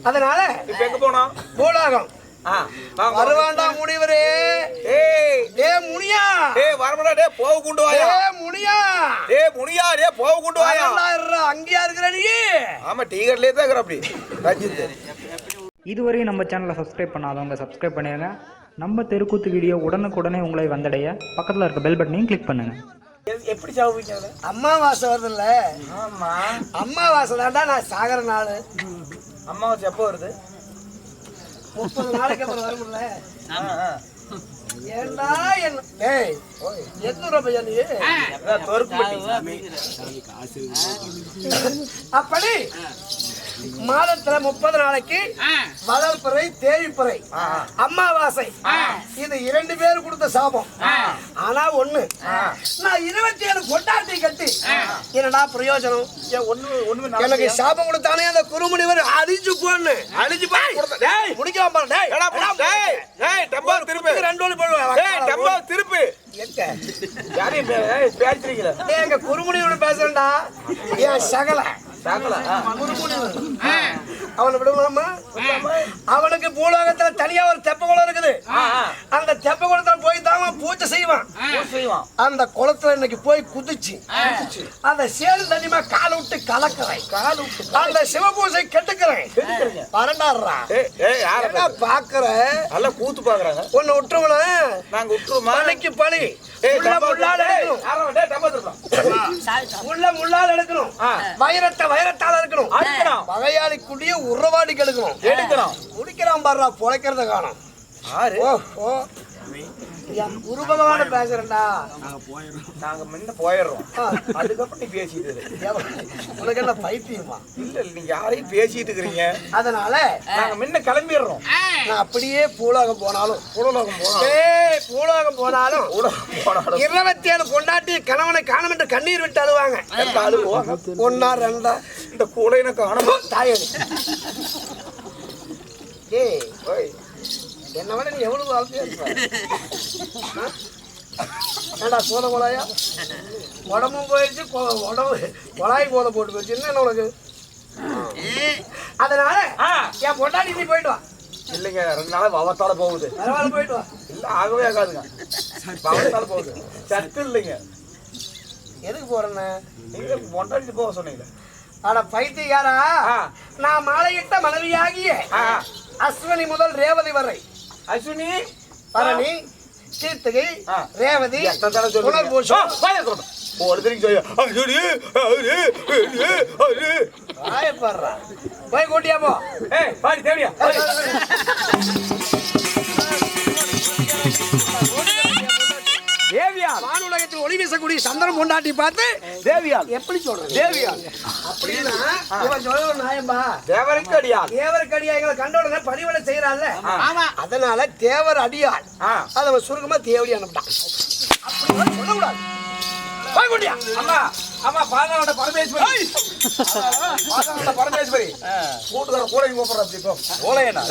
அதனால இப்ப எங்க போனோம்? பூலோகம். வருவாண்டா முனிவரே. டேய் முனியா. வரமாடா. போக கொண்டு வாயா. முனியா. முனியா போக கொண்டு வாயா. அங்கேயா இருக்கிற நீ? ஆமா டீகர்லயே தான் இருக்கிற அப்படி ரஞ்சித். இதுவரையும் நம்ம சேனலை சப்ஸ்கிரைப் பண்ணாதவங்க சப்ஸ்கிரைப் பண்ணிடுங்க. நம்ம தெருக்கூத்து வீடியோ உடனுக்குடனே உங்களை வந்தடைய பக்கத்தில் இருக்க பெல் பட்டனையும் கிளிக் பண்ணுங்க. எப்படி சாவுவீங்க? அம்மாவாசை வருதுல்ல? ஆமா அம்மாவாசை தான்டா நான் சாகர நாள். அம்மாவாசை எப்போ வருது? 30 நாளைக்கு அப்புறம் வரும்ல. ஏண்டா என்ன? டேய் எத்தனை பையா நீ? அப்படி மாதத்துல 30 நாளைக்கு வளர்ப்புறை தேவிப்புறை அம்மாவாசை இது 2 பேர் கொடுத்த சாபம். ஆனா ஒண்ணு, நான் 27 கொண்டாட்டி கட்டி என்னடா பிரயோஜனம்? எனக்கு சாபம் கொடுத்தானே அந்த குருமுனிவர் அழிஞ்சு போன்னு அழிஞ்சு போய் முடிக்கலாம் பாரு. திருப்பி 2 ஓடி போடுவேன். திருப்பி எங்க குருமுனியோட பேசுறேன்டா. என் சகல அவனை விடுவாமா? அவனுக்கு பூலோகத்துல தனியா ஒரு தெப்ப குளம் இருக்குது. அந்த தெப்ப குளத்துல போய் தான் பூஜை செய்வான். அந்த குளத்துல இன்னைக்கு போய் குதிச்சு அந்த சேரு தண்ணிமா கால விட்டு கலக்கிறேன். அந்த சிவபூஜை கெட்டுக்கிறேன். பரண்டாடுறா பாக்குற நல்லா கூத்து பாக்குறாங்க. ஒன்னு விட்டுருவன நாங்க விட்டுருமா? பணிக்கு பணி உள்ள முள்ளால் எடுக்கணும். வைரத்தை வைரத்தால் எடுக்கணும். வகையாளிக்குடிய உறவாடிக்கு எடுக்கணும். குடிக்கிறான் பாடுறா பொழைக்கிறத காணும். குரு பகவான பேசுறேன்டா. நாங்க முன்ன போயிடுறோம். அதுக்கப்புறம் நீ பேசிட்டு உனக்கு என்ன பைத்தியமா? இல்ல நீங்க யாரையும் பேசிட்டு இருக்கிறீங்க. அதனால நாங்க முன்ன கிளம்பிடுறோம். நான் அப்படியே பூலோகம் போனாலும் 27 கொண்டாட்டி கணவனை காணும் என்று கண்ணீர் விட்டு அழுவாங்க. ஒன்னா ரெண்டா இந்த கூடையின காணும் தாயடி. என்ன விட நீ எவ்வளவு வாழ்க்கையா இருப்ப? ஏண்டா சோத கொலாயா? உடம்பும் போயிடுச்சு, உடம்பு கொலாய் போத போட்டு போயிடுச்சு. என்ன உனக்கு? அதனால என் பொண்டாடி நீ போயிட்டு வா. இல்லைங்க 2 நாளா பவத்தால போகுது. பரவாயில்ல போயிட்டு வா. இல்ல ஆகவே ஆகாதுங்க. பவத்தால போகுது. சத்து இல்லைங்க. எதுக்கு போறேன்னு நீங்க பொண்டாடி போக சொன்னீங்க. ஆனா பைத்தியக்காரா, நான் மாலையிட்ட மனைவியாகிய அஸ்வினி முதல் ரேவதி வரை, அஸ்வினி பரணி கீர்த்திகை ரேவதி புனர்பூஷம் போய் கூட்டியா போ. பாடி தேடியா தேவியால் வானுலகத்தில் ஒளி வீசக்கூடிய சந்திரன் கொண்டாட்டி பார்த்து தேவியால் எப்படி சொல்றது? தேவியால் அப்படின்னா இவன் சொல்ற நியாயம்பா? தேவருக்கு அடியாள். தேவருக்கு அடியாள் எங்களை கண்ட உடனே பணிவிடை செய்யறாள். அதனால தேவர் அடியாள் அதை சுருக்கமா தேவடி அனுப்பிட்டான். அப்படி சொல்லக்கூடாது. போய் கொண்டியா அம்மா அம்மா பாதாள பரமேஸ்வரி. பாதாள பரமேஸ்வரி கூட்டுக்கார கூடை கூப்பிடுற அப்படி இப்போ ஓலையனா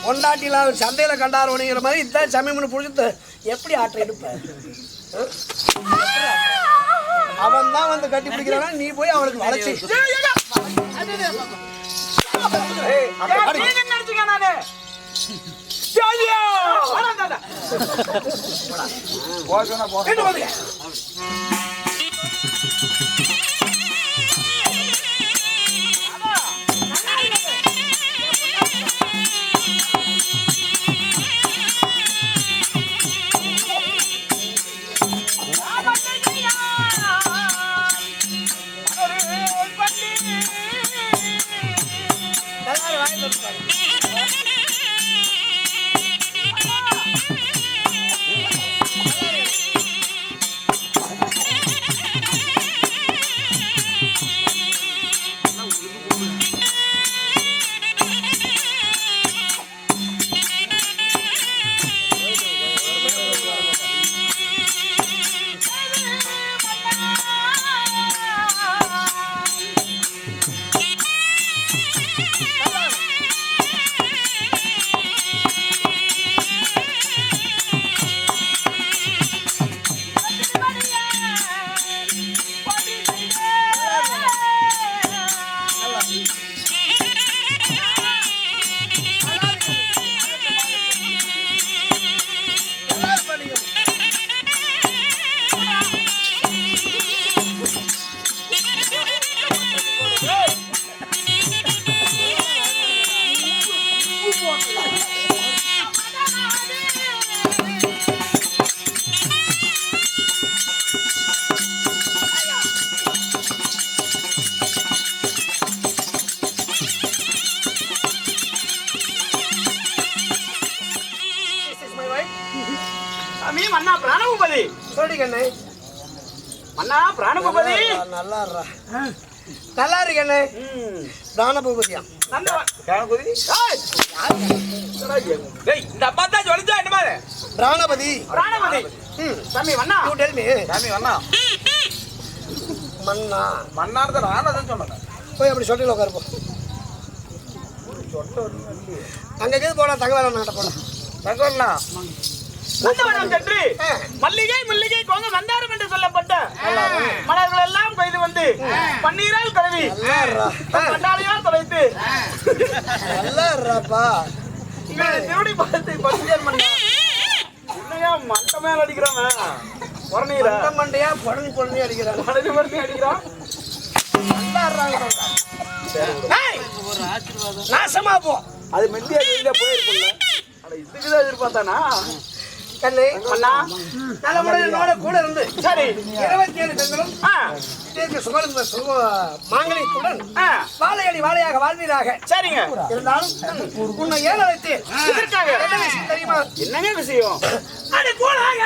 கொண்டாட்டிலாம் சந்தையில கண்டாரோங்கிற மாதிரி இதான் சமயம்னு புரிஞ்சு எப்படி ஆற்ற எடுப்ப? அவன் தான் வந்து கட்டி பிடிக்கிறான், நீ போய் அவனுக்கு வளைச்சி சாமி மன்னா பிராணபூபதி சொல்லி கண்ணே. மன்னா பிராணபூபதி நல்லா இருடா. நல்லா இருக்கு கண்ணே. தானபூபதியா கணக்குதி டேய் இந்த அம்மா தான் சொல்லிச்சா என்ன மாதிரி பிராணபதி. பிராணபதி சாமி மன்னா You tell me. சாமி வண்ணா மன்னா மன்னார்த ராணதான் சொன்னாங்க போய் அப்படி சொட்டில உட்காருப்போம். அங்கே போனா தகவல் நாட்ட போனா தங்கண்ணா நந்தவனம் சென்று மல்லிகை முல்லிகை கோங்க மந்தாரம் என்று சொல்லப்பட்ட மலர்கள் எல்லாம் கொய்து வந்து பன்னீரால் கழுவி பண்டாலையால் தொலைத்து நல்லா இருப்பா. திருடி பார்த்து பசுஜன் பண்ணா என்னையா மண்ட மேல அடிக்கிறான் உரநீரா மண்டையா பொடனி பொடனி அடிக்கிறாங்க. மடனி மடனி அடிக்கிறான் நல்லா இருறாங்க. நாசமா போ. அது மெல்லியா வெளியில போயிருக்குல்ல ஆனா இதுக்குதான் எதிர்பார்த்தானா கண்ணே அண்ணா நல்ல முறையில் கூட இருந்து சரி 27 பெண்களும் சுகந்த மாங்கலியத்துடன் வாழையடி வாழையாக வாழ்வீராக. சரிங்க இருந்தாலும் உன்னை ஏன் அழைத்து இதற்காக என்ன விஷயம் தெரியுமா? என்னங்க விஷயம் அது போலாக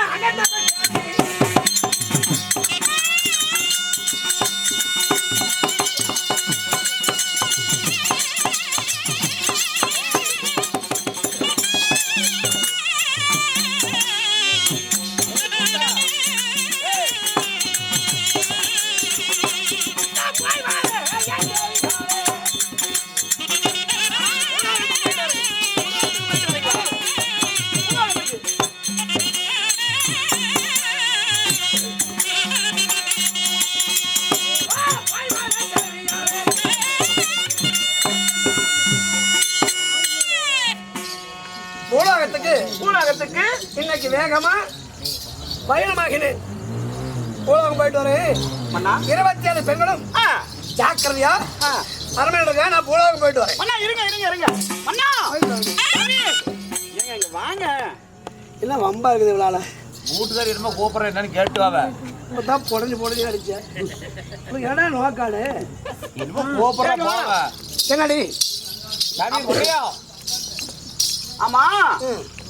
பூலோகத்துக்கு இன்னைக்கு வேகமா பயணமாகினேன். பூலோகம் போயிட்டு வரேன். 27 பெண்களும் ஜாக்கிரதையா அரமனையில நான் பூலோகம் போயிட்டு வரேன். அண்ணா இருங்க இருங்க இருங்க அண்ணா ஏங்க இங்க வாங்க என்ன வம்பா இருக்குது இவளால. வீட்டுக்காரி என்னமோ கூப்பிடுற என்னன்னு கேட்டு வாவ இப்பதான் பொடஞ்சு அடிச்சேன். ஏடா நோக்காடு என்னமோ கூப்பிடுற போவ என்னடி சாமி புரியா ஆமா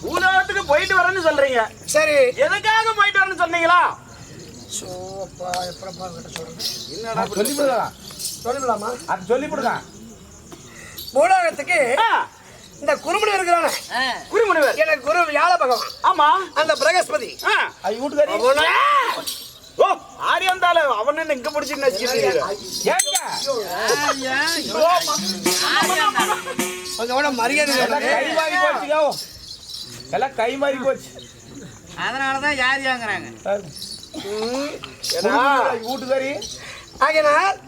பூலோகத்துக்கு போயிட்டு வரேன்னு சொல்றீங்க. சரி எதுக்காக போயிட்டு வரேன்னு சொன்னீங்களா? சோப்பா எப்படப்பா கிட்ட சொல்றேன். என்னடா சொல்லிவிடலாம் சொல்லிவிடலாமா? அது சொல்லிவிடுங்க. பூலோகத்துக்கு இந்த குருமுனி இருக்கிறானே குருமுனிவர் எனக்கு குரு வியாழ பகவான். ஆமா அந்த பிரகஸ்பதி ஐ வீட்டுக்காரி ஓ ஆரியந்தால அவன் என்ன இங்க பிடிச்சி நச்சிக்கிறீங்க ஏங்க கொஞ்சம் மரியாதை கை மாறி போச்சுங்க எல்லாம் கை மாறி போச்சு. அதனாலதான் யாரியாங்கிறாங்க வீட்டுக்காரி ஆகினால்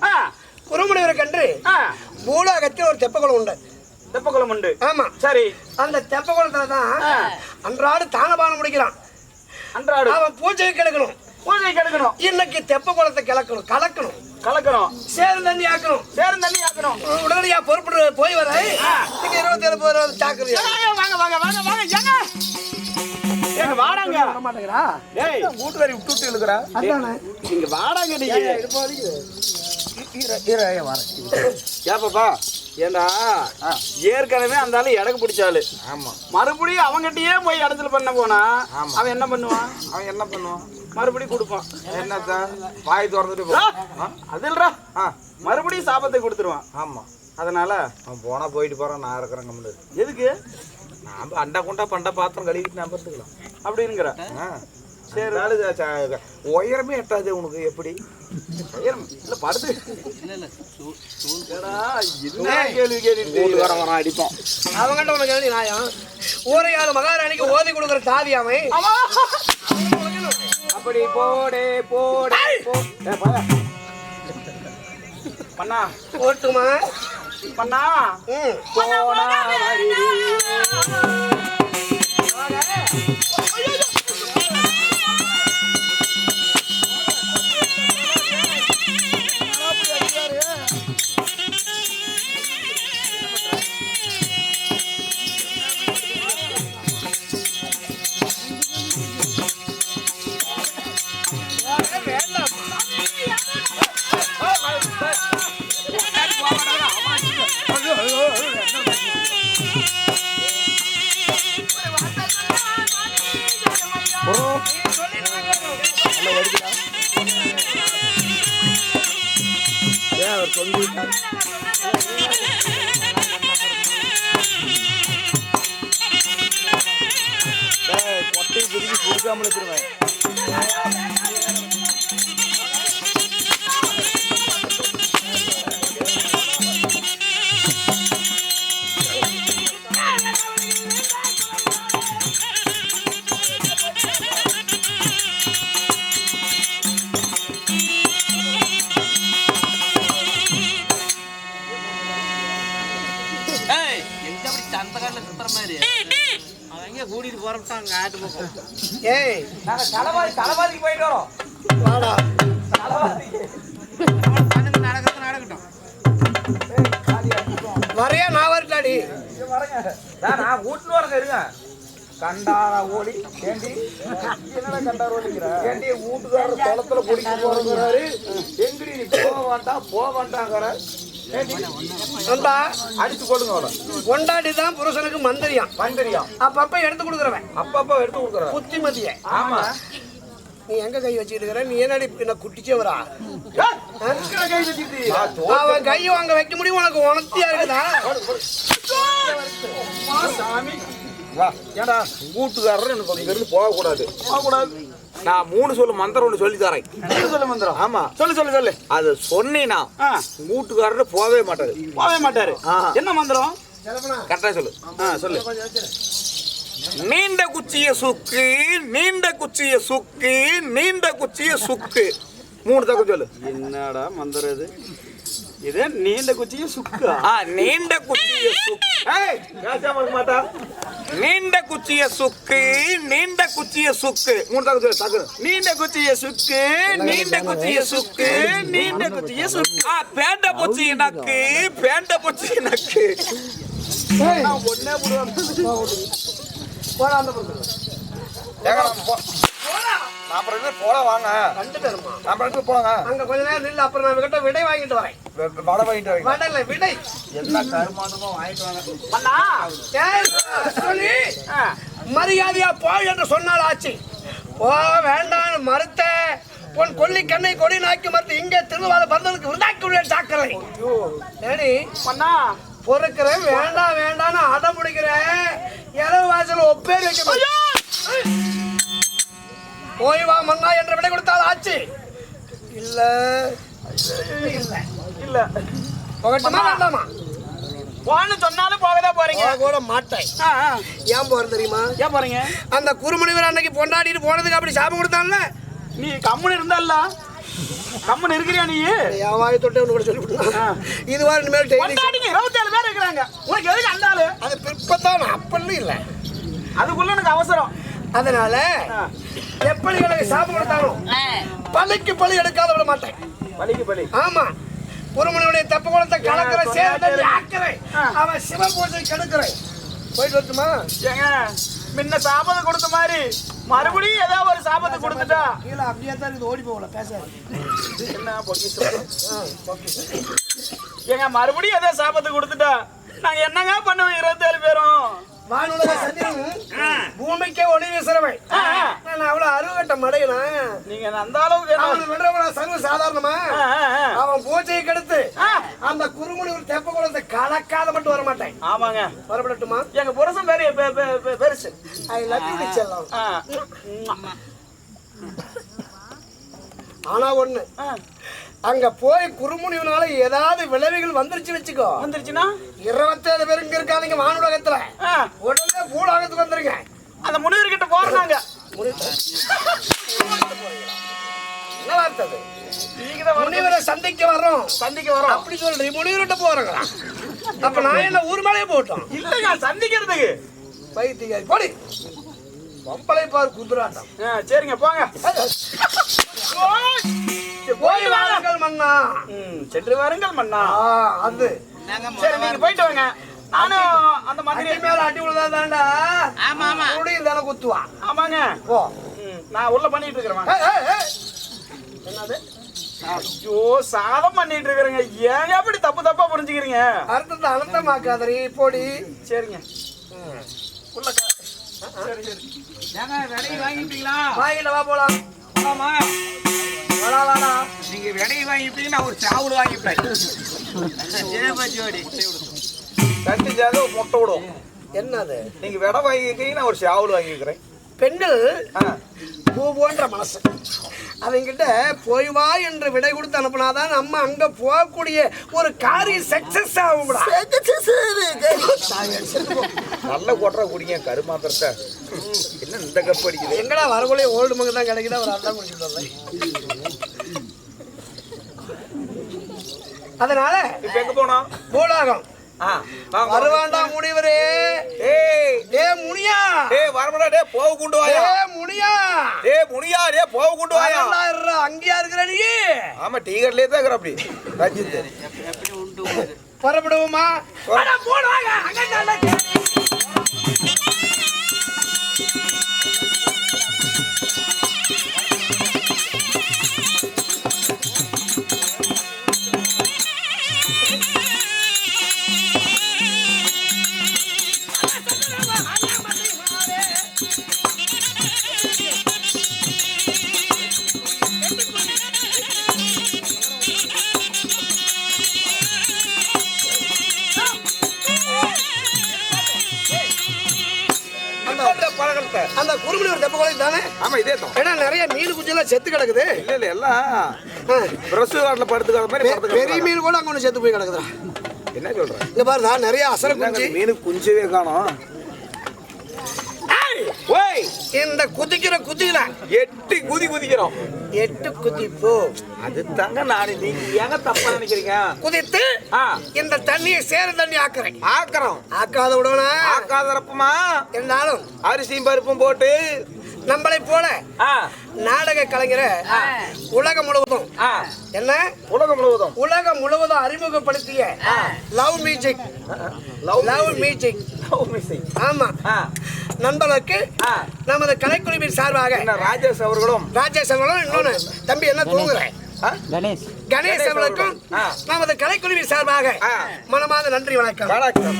குருமுனிவரை கண்டு பூலோகத்தில் ஒரு தெப்பக்குளம் உண்டு. தெப்பக்குளம் உண்டு. ஆமா சரி அந்த தெப்பக்குளத்துல தான் அன்றாடு தானபானம் முடிக்கிறான். அன்றாடு அவன் பூஜை கிடக்கணும். பூஜை கெடுக்கணும். இன்னைக்கு தெப்பக்குளத்தை கலக்கணும் கலக்கணும். சேரும் தண்ணி ஆக்கணும். சேரும் தண்ணி ஆக்கணும். உடனடியா பொறுப்பு போய் வர நீங்க 27 பேர் சாக்குறியா? வாங்க வாங்க வாங்க வாங்க ஏங்க ஏங்க வாடாங்க வர மாட்டேங்கிறா. டேய் வீட்டுக்காரி விட்டு இழுக்கிறா. அதானே நீங்க வாடாங்க நீங்க ஏப்பாப்பா ஏண்டா ஏற்கனவே அந்த ஆளு எடக்கு பிடிச்சாலு. ஆமா மறுபடியும் அவங்ககிட்டயே போய் இடத்துல பண்ண போனா அவன் என்ன பண்ணுவான்? அவன் என்ன பண்ணுவான்? மறுபடியும் கொடுப்பான். என்னத்த வாய் திறந்துட்டு அதுல்ரா மறுபடியும் சாபத்தை கொடுத்துருவான். ஆமா அதனால அவன் போனா போயிட்டு போறான். நான் இருக்கிறேன் கம்முனு. எதுக்கு நாம அண்டா குண்டா பண்ட பாத்திரம் கழுவிட்டு நான் பார்த்துக்கலாம் அப்படிங்கிற சரி. உயரமே எட்டாது உனக்கு எப்படி உயரம் இல்ல படுத்து என்ன கேள்வி கேட்டு வரான் அடிப்போம். அவங்கள்ட்ட உனக்கு எழுதி நியாயம். ஊரையாளு மகாராணிக்கு ஓதி கொடுக்குற தாவி அவன். அப்படி போடே போடே பண்ணா ஓட்டுமா பண்ணா போனா கொட்டை பிடிச்சி கொடுக்காம வச்சிருவேன். எங்க அப்படி சந்தகால சுத்துற மாதிரி அவங்க கூட்டிட்டு போறப்பட்டாங்க ஆட்டு பக்கம். ஏய் நாங்க தலைவாதிக்கு போயிட்டு வரோம். வாடா கண்ணுக்கு நடக்கட்டும். வரையா நான் வரட்டாடி. நான் வீட்டுல வரங்க இருங்க. கண்டாரா ஓடி ஏண்டி என்னடா கண்டார ஓடிக்கிற ஏண்டி வீட்டுக்காரர் குளத்துல குடிக்க போறாரு. எங்கடி நீ போக மாட்டாங்கிற நண்பா அடிச்சு போடுங்க அவளை. கொண்டாடி தான் புருஷனுக்கு மந்திரியாம். அப்பப்ப எடுத்து கொடுக்குறவன். அப்பப்ப எடுத்து கொடுக்குற புத்திமதிய. ஆமா. நீ எங்க கை வச்சுக்கிட்டு இருக்கிற? நீ என்னடி என்ன குட்டிச்சவரா? கை வச்சுக்கிட்டு அவன் கை வாங்க வைக்க முடியும். உனக்கு உணர்த்தியா இருக்குதா? சாமி ஏடா வீட்டுக்காரர் எனக்கு இங்க இருந்து போகக்கூடாது. நான் 3 சொல்லு மந்திரம் ஒன்று சொல்லி தரேன். சொல்லு மந்திரம். ஆமா சொல்லு அது சொன்னீனா வீட்டுக்காரர் போகவே மாட்டாரு. என்ன மந்திரம்? கரெக்டா சொல்லு. சொல்லு. நீண்ட குச்சிய சுக்கு நீண்ட குச்சிய சுக்கு 3 தக்கம் சொல்லு. என்னடா மந்திரம் இது? இது நீண்ட குச்சிய சுக்கா? நீண்ட குச்சிய சுக்கு. மாட்டா. நீண்ட குச்சிய சுக்கு 3 தக்கம் சொல்லு. டக்கு. நீண்ட குச்சிய சுக்கு பேண்ட பூச்சி நக்கு ஒன்னே போடுவாங்க. போடா அந்த பக்கம். போல வாங்க. கண்டுட்டேன்மா. போங்க. அங்க கொஞ்ச நேரம் நில்லு. அப்புறம் நான் கிட்ட விடை வாங்கிட்டு வரேன். வடை வாங்கிட்டு வாங்க. வடை இல்ல விடை. எல்லா கருமாந்தமும் வாங்கிட்டு வாங்க. அண்ணா ஏய், சொல்லி மரியாதையா போய் என்று சொன்னால் ஆச்சு. ஓ வேண்டாம் மறுத்த உன் கொல்லி கண்ணை கொடி நாக்கி மறுத்து இங்கே திருவாத பந்தலுக்கு விருதாக்கி சாக்கலை. ஏடி அண்ணா பொறுக்கிறேன். வேண்டாம்னு அடம் பிடிக்கிறேன். இரவு வாசல் ஒப்பேர் வைக்க போய் வா மன்னா என்ற விடை கொடுத்தால் ஆச்சு. இல்ல போகட்டுமா வேண்டாமா? போன்னு சொன்னாலும் போகதான் போறீங்க. கூட மாட்டேன். ஏன் போறது தெரியுமா? ஏன் போறீங்க? அந்த குறுமுனிவர் அன்னைக்கு பொண்டாடிட்டு போனதுக்கு அப்படி சாபம் கொடுத்தான்ல. நீ கம்முன்னு இருந்தால கம்முன்னு இருக்கிறியா நீ? என் வாயை தொட்டே கூட சொல்லிவிட்டான். இது வாரம் இனிமேல் டெய்லி 27 பேர் இருக்கிறாங்க. உனக்கு எதுக்கு அந்த ஆளு? அது பிற்பத்தான் அப்பல்ல இல்ல. அதுக்குள்ள எனக்கு அவசரம். அதனால எப்படி எனக்கு சாபம் கொடுத்தாலும் பழிக்கு பழி எடுக்காத விட மாட்டேன். பலிக்கு பலி. ஆமா குருமனுடைய தப்பு குளத்தை கலக்கிற சேர்ந்து ஆக்கிறேன். அவன் சிவ பூஜை கெடுக்கிறேன். போயிட்டு வரட்டுமா? ஏங்க முன்ன சாபத்தை கொடுத்த மாதிரி மறுபடியும் ஏதாவது ஒரு சாபத்தை கொடுத்துட்டா இல்ல அப்படியே தான் இது ஓடி போகல பேசாது. என்ன பொக்கிஷம்? ஏங்க மறுபடியும் ஏதாவது சாபத்தை கொடுத்துட்டா நாங்க என்னங்க பண்ணுவோம்? 27 பேரும் வானுலக சந்திரன் பூமிக்கே ஒளி வீசுறவை. நான் அவ்வளவு அருவகட்ட மடையினா நீங்க அந்த அளவுக்கு அவன் விடுறவன சர்வ சாதாரணமா அவன் பூஜையை கெடுத்து அந்த குறுமுனி ஒரு தெப்ப குளத்தை கலக்காத மட்டும் வர மாட்டேன். ஆமாங்க வரப்படட்டுமா? எங்க புருஷன் பெருசு. ஐ லவ் யூ செல்லம். ஆனா ஒண்ணு அங்க போய் குறுமுனிவனால ஏதாவது விளைவுகள் வந்துருச்சு வச்சுக்கோ. வந்துருச்சுன்னா 27 பேர் இங்க இருக்காதீங்க வானுலகத்துல. உடனே பூலோகத்துக்கு வந்துருங்க. அந்த முனிவர்கிட்ட போறாங்க. என்ன வார்த்தை அது? முனிவரை சந்திக்க வரோம் அப்படி சொல்றீங்க. முனிவர்கிட்ட போறாங்களா? அப்ப நான் என்ன ஊர் மேலே போட்டோம்? இல்லைங்க சந்திக்கிறதுக்கு. பைத்தியாரி போடி. பொம்பளை பார் குதிராட்டம். சரிங்க போங்க. போய் வாருங்கள் மன்னா. சென்று வாருங்கள் மன்னா. அது சரி நீங்க போயிட்டு வாங்க. நானும் அந்த மந்திரி மேல அடி விழுதாதாண்டா. ஆமா ஆமா முடியும் தானே குத்துவா. ஆமாங்க போ. நான் உள்ள பண்ணிட்டு இருக்கிறேன். என்னது? ஐயோ சாதம் பண்ணிட்டு இருக்கிறேங்க. ஏன் அப்படி தப்பா புரிஞ்சுக்கிறீங்க? அர்த்தத்தை அனந்தமாக்காதரி போடி. சரிங்க உள்ள சரி சரி. வாங்கிட்டீங்களா? வாங்கிட்டு வா போலாம். ஆமா நீங்க விடையை வாங்கிப்பீங்க, நான் ஒரு சாவுடு வாங்கிப்பேன். ரெண்டு ஜாதகம் முட்டை விடும். என்னது? நீங்க விடை வாங்கிக்கிறீங்க, நான் ஒரு சாவுடு வாங்கிக்கிறேன். பெண்கள் பூ போன்ற மனசு. அவங்கிட்ட போய் வா என்று விடை கொடுத்து அனுப்புனாதான் நம்ம அங்க போகக்கூடிய ஒரு காரியம் சக்சஸ் ஆகும். நல்ல கொட்டுற குடிங்க கருமாத்திரத்தை. என்ன இந்த கப் அடிக்குது? எங்கடா வரக்குள்ளே ஓல்டு மங்க தான் கிடைக்குது. அவர் அதான் குடிச்சுட்டு அதனால இப்ப எங்க போனோம்? பூலாகம் வருவாண்டா முனிவரே. டே முனியா, டே வரமடா, டே போக கொண்டு வாயா. டே முனியா, டே முனியா, டே போக கொண்டு வாயா. அங்கேயா இருக்கிற நீ? ஆமா, டீ கடையிலே தான் இருக்கிற. அப்படி ரஞ்சித் புறப்படுவோமா? போடுவாங்க அங்க. அந்த குறுமுனிவர் தெப்ப கோயில் தானே? ஆமா, இதே தான். ஏன்னா நிறைய மீன் குஞ்செல்லாம் செத்து கிடக்குது. இல்ல இல்ல, எல்லாம் பிரஸ் கார்ட்ல படுத்துக்கிற மாதிரி பெரிய மீன் கூட அங்க ஒண்ணு செத்து போய் கிடக்குதா? என்ன சொல்ற? இந்த பாரு தான் நிறைய அசர குஞ்சு. மீன் குஞ்சவே காணோம். ஓய், இந்த குதிக்கிற குதிக்கல 8 குதி குதிக்கிறோம். 8 குதிப்போ. அது தாங்க நானு. நீங்க ஏங்க தப்பா நினைக்கிறீங்க? குதித்து இந்த தண்ணியை சேர தண்ணி ஆக்குறேன். ஆக்குறோம். ஆக்காத விடவனா? ஆக்காதரப்பமா இருந்தாலும் அரிசியும் பருப்பும் போட்டு நம்மளை போல நாடக கலைஞர உலகம் முழுவதும் என்ன உலகம் முழுவதும் அறிமுகப்படுத்திய லவ் மியூசிக் ஆமா நண்பர்களுக்கு நமது கலைக்குழுவின் சார்பாக ராஜேஷ் அவர்களும் இன்னொன்னு தம்பி என்ன தூங்குறேன் கணேஷ் அவர்களுக்கும் நமது கலைக்குழுவின் சார்பாக மனமார்ந்த நன்றி. வணக்கம். வணக்கம்.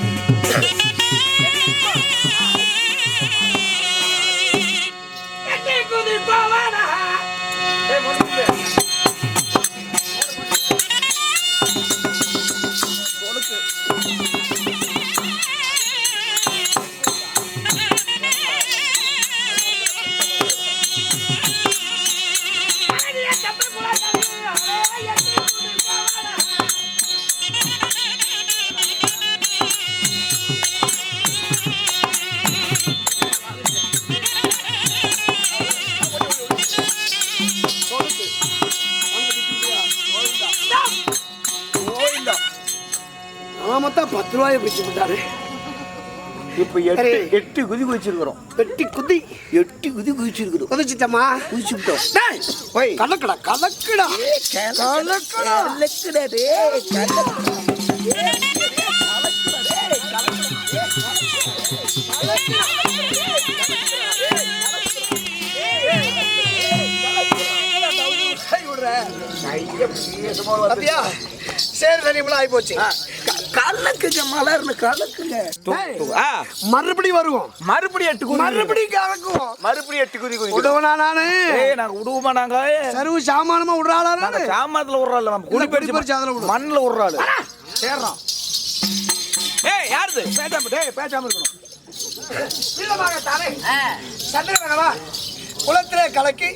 மொத்தம் 10 ரூபாய் பிடிச்சு விட்டாரு. இப்ப 8 குதி குதிச்சிருக்கிறோம். 8 குதி குதிச்சிருக்கிறோம். குதிச்சிட்டமா? குதிச்சுட்டோம். டேய் கலக்கடா கலக்கடா கலக்கடா கலக்கடா டேய் கலக்கடா. சரி தனிமலா ஆகி போச்சு. கலக்குங்க மலர்னு கலக்குங்க. மறுபடியும் வருவோம். மறுபடியும் 8 குதி மறுபடியும் கலக்குவோம். மறுபடியும் 8 குதி குதி விடுவனா நானு? நாங்க விடுவோமா? நாங்க சர்வ சாமானமா விடுறாளா? நாங்க சாமானத்துல விடுறாள். நம்ம குடி பெருச்சு அதுல விடுவோம். மண்ணுல விடுறாள். சேர்றோம். யாருது? பேசாம இருக்கணும். இல்லவாங்க தானே சந்திரவனவா குளத்திலே கலக்கி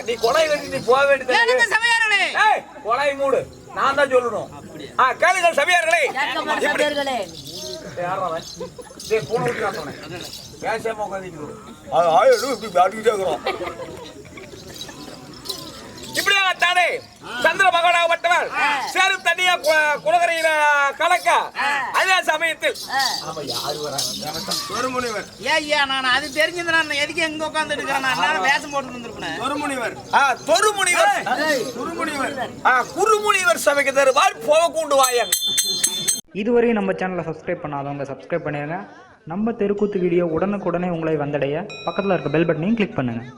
நீ கொலை வெட்டி நீ போக வேண்டியது. கொலை மூடு நான் தான் சொல்லணும். கேளுங்க சபையார்களே. இப்படியாக தானே சந்திர பகவானாகப்பட்டவர் சேரும் தண்ணியா குலகரையில கலக்க அதே சமயத்தில் ஒரு முனிவர். ஐயா நான் அது தெரிஞ்சது நான் எதுக்கு எங்க உட்கார்ந்து இருக்கிறேன்? வேஷம் போட்டு வந்திருப்பேன். குருமுனிவர் சபைக்கு தருவார் போக கொண்டு வாயன். இதுவரை நம்ம சேனலை சப்ஸ்கிரைப் பண்ணாதவங்க சப்ஸ்கிரைப் பண்ணிடுங்க. நம்ம தெருக்கூத்து வீடியோ உடனுக்குடனே உங்களை வந்தடைய பக்கத்தில் இருக்க பெல் பட்டனையும் கிளிக் பண்ணுங்கள்.